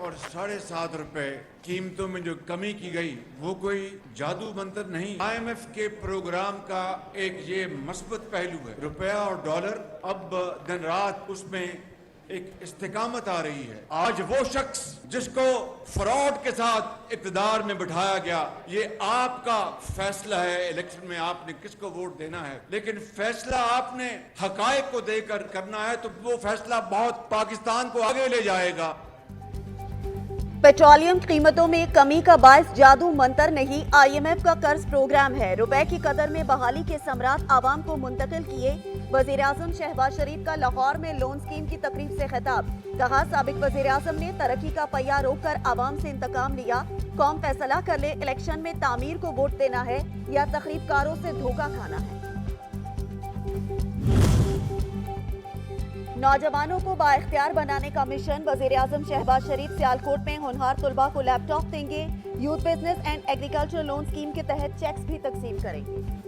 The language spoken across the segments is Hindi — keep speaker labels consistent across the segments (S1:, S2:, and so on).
S1: और 7.5 रुपए कीमतों में जो कमी की गई वो कोई जादू मंत्र नहीं, IMF के प्रोग्राम का एक ये मस्बत पहलू है। रुपया और डॉलर अब दिन रात उसमें एक इस्तिकामत आ रही है। आज वो शख्स जिसको फ्रॉड के साथ इक़्तिदार में बिठाया गया, ये आपका फैसला है इलेक्शन में आपने किसको वोट देना है, लेकिन फैसला आपने हकायक को देकर करना है, तो वो फैसला बहुत पाकिस्तान को आगे ले जाएगा।
S2: पेट्रोलियम कीमतों में कमी का बायस जादू मंतर नहीं, IMF का कर्ज प्रोग्राम है। रुपए की कदर में बहाली के समरात आवाम को मुंतकिल किए। वज़ीर-ए-आज़म शहबाज शरीफ का लाहौर में लोन स्कीम की तकरीब से खिताब। कहा, साबिक वज़ीर-ए-आज़म ने तरक्की का पहिया रोककर आवाम से इंतकाम लिया। कौम फैसला कर ले इलेक्शन में तामीर को वोट देना है या तखरीबकारों से धोखा खाना है। नौजवानों को बाइख्तियार बनाने का मिशन। वज़ीर-ए-आज़म शहबाज शरीफ सियालकोट में होनहार तुलबा को लैपटॉप देंगे। Youth business and agriculture loan scheme के तहत चेक्स भी तकसीम करेंगे।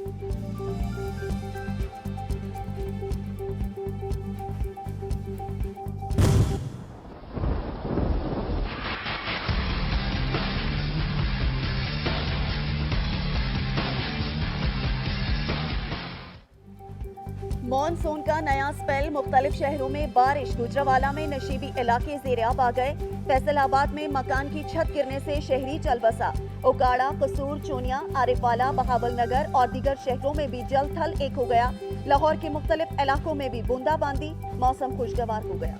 S2: मॉनसून का नया स्पेल, मुख्तलिफ शहरों में बारिश। गुजरावाला में नशीबी इलाके ज़ेर-ए-आब आ गए। फैसलाबाद में मकान की छत गिरने से शहरी चल बसा। उकाड़ा, कसूर, चोनिया, आरिफवाला, बहावल नगर और दीगर शहरों में भी जल थल एक हो गया। लाहौर के मुख्तलिफ इलाकों में भी बूंदाबांदी, मौसम खुशगवार हो गया।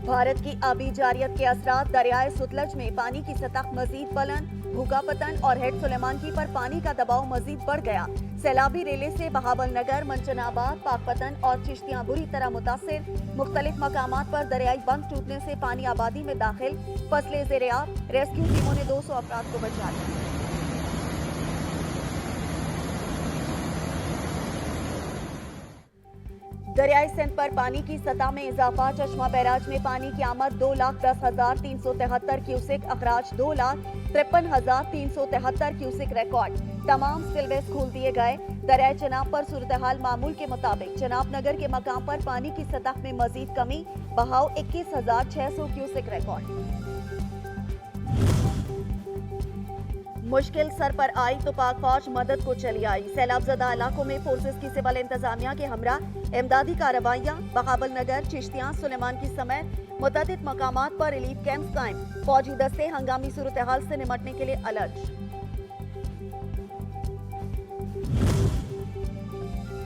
S2: भारत की आबी जारियत के असरात, दरियाए सतलज में पानी की सतह मजीद बुलंद। भूगापतन और हेड सुलेमानकी पर पानी का दबाव मजीद बढ़ गया। सैलाबी रेले से बहावल नगर, मंचनाबाद, पाकपतन और चिश्तियां बुरी तरह मुतासिर। मुख्तलिफ मकामात पर दरियाई बंद टूटने से पानी आबादी में दाखिल। फसलें ज़ेर-ए-आब, रेस्क्यू टीमों ने 200 अफराद को बचा लिया। दरियाई सिंध पर पानी की सतह में इजाफा। चश्मा बैराज में पानी की आमद 2,10,373 क्यूसेक, अखराज 2,53,373 क्यूसेक रिकॉर्ड। तमाम स्पिलवेज खोल दिए गए। दरियाई चनाब पर सूरत हाल मामूल के मुताबिक। चनाब नगर के मकाम पर पानी की सतह में मजीद कमी, बहाव 21,600 क्यूसेक रिकॉर्ड। मुश्किल सर पर आई तो पाक फौज मदद को चली आई। सैलाबजदा इलाकों में फोर्सेस की सिविल इंतजामिया के हमरा इमदादी कार्रवाइयां। बहावल नगर, चिश्तियां, सुलेमान की समेत मुतअद्दिद मकामात पर रिलीफ कैंप कायम। फौजी दस्ते हंगामी सूरत हाल से निमटने के लिए अलर्ट।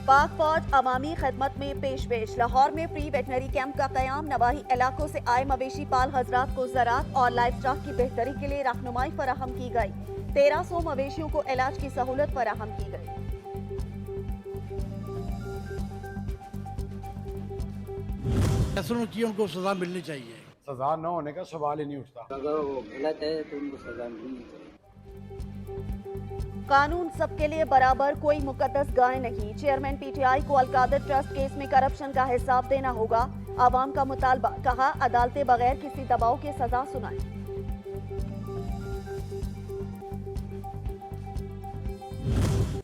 S2: पाक फौज अवामी खिदमत में पेश। लाहौर में प्री वेटनरी कैंप का कयाम। नवाही इलाकों से आए मवेशी पाल हजरात को ज़राअत और लाइफ स्टॉक की बेहतरी के लिए रहनुमाई फराहम की गई। 1300 मवेशियों को इलाज की सहूलत फराहम की गई।
S3: फैसलों की उनको सजा मिलनी चाहिए।
S4: सजा न होने का सवाल ही नहीं उठता।
S5: अगर वो गलत है तो उनको सजा मिलनी चाहिए।
S2: कानून सबके लिए बराबर, कोई मुकद्दस गाय नहीं। चेयरमैन PTI को अलकादर ट्रस्ट केस में करप्शन का हिसाब देना होगा। आवाम का मुतालबा। कहा, अदालतें बगैर किसी दबाव के सजा सुनाएं।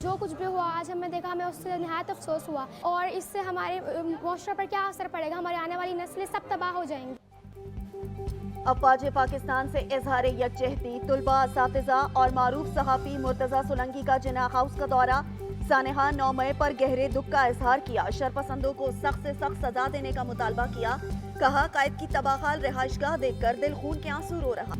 S6: जो कुछ भी हुआ आज हमें देखा, हमें उससे निहायत अफसोस हुआ और इससे हमारे मुआशरे पर क्या असर पड़ेगा, हमारी आने वाली नस्लें सब तबाह हो जाएंगी।
S2: अफवाज पाकिस्तान से इजहार यकजहती। तुलबा, असातिज़ा और मारूफ सहाफ़ी मुर्तज़ा सोलंकी का जिन्ना हाउस का दौरा। सानेहा 9 मई पर गहरे दुख का इजहार किया। शरपसंदों को सख्त से सख्त सजा देने का मुतालबा किया। कहा, कैद की तबाहाल रिहाइशगाह देखकर दिल खून के आंसू रो रहा।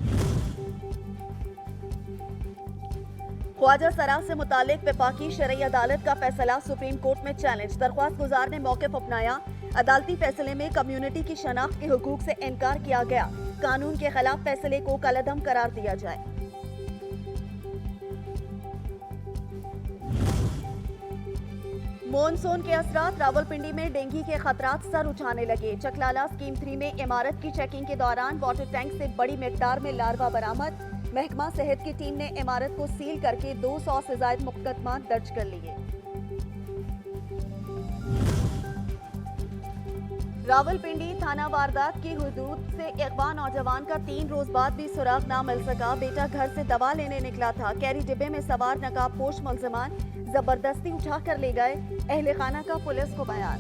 S2: ख्वाजा सरा से मुतालिक वफाकी शरई अदालत का फैसला सुप्रीम कोर्ट में चैलेंज। दरख्वास्त गुजार ने मौक़िफ़ अपनाया। अदालती फैसले में कम्युनिटी की शनाख्त के हुकूक से इनकार किया गया। कानून के खिलाफ फैसले को कलअदम करार दिया जाए। मॉनसून के असरात। रावलपिंडी में डेंगू के खतरात सर उठाने लगे। चकलाला स्कीम 3 में इमारत की चेकिंग के दौरान वाटर टैंक से बड़ी मिकदार में लार्वा बरामद। महकमा सेहत की टीम ने इमारत को सील करके 200 से ज्यादा मुकदमा दर्ज कर लिए। रावलपिंडी थाना वारदात की हुदूद से अगवा नौजवान का 3 रोज बाद भी सुराग ना मिल सका। बेटा घर से दवा लेने निकला था। कैरी डिब्बे में सवार नकाबपोश मुलजमान जबरदस्ती उठा कर ले गए। अहले खाना का पुलिस को बयान।